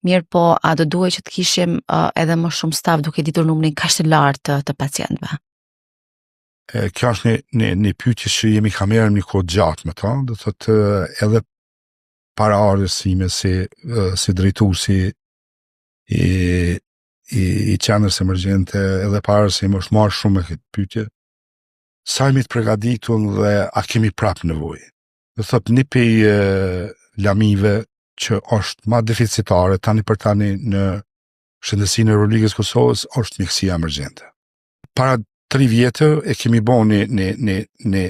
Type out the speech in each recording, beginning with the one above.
Mirë po, a do duhet që të kishim edhe më shumë staf duke ditur numrin kaq të lartë të pacientëve? Kjo është një pyetje që jemi kamerën një kohë gjatë me ta, do të thotë edhe para ardhes sime si drejtuesi i qendrës emergjente, edhe para se më është marrë shumë me këtë pyetje. Sa jemi të përgatitur dhe a kemi prap nevojë? Do thotë një pej lamive që është ma deficitare tani për tani në shëndetësinë e Republikës Kosovës është mjekësia emergjente. Para 3 vjetë e kemi bërë një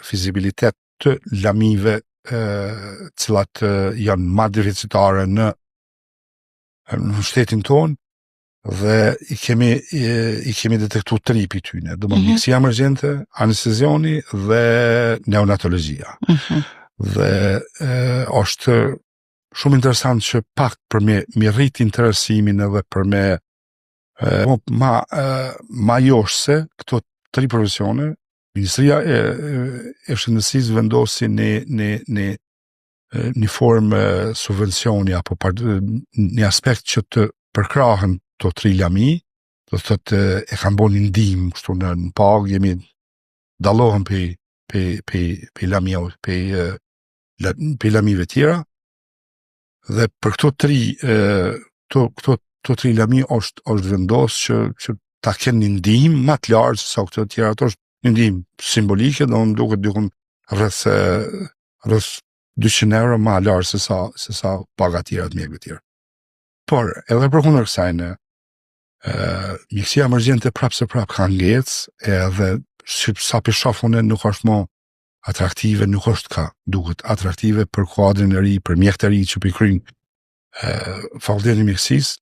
fizibilitet të lamive cilat janë ma deficitare në shtetin tonë dhe i kemi detektu 3 për tyne. Do më mjekësia emergjente, anestezioni dhe neonatologjia. Dhe është shumë interesant që pak për me rrit interesimin edhe për me ma joshse këto 3 profesione. Ministria e Shëndetësisë vendosi një formë subvencioni apo një aspekt që të përkrahen të 3 lami, do të thotë e kanë bërë një ndihmë kështu në pagë, jemi dallohen pe lamive tjera. Dhe për këto 3 lami është vendosë që ta kenë një ndihmë më të lartë se sa këto tjera. Ato është një ndihmë simbolike, do më duket dikun rreth 200 euro më lartë se sa paga tjera të mjekëve tjera. Por, edhe përkundër kësajne, mjekësia emergjente prapë ka ngecë edhe sa për shafune nuk është më atraktive, nuk është duket atraktive për kuadrin e ri, për mjekët e ri që pikryjnë fakultetin e mjekësisë.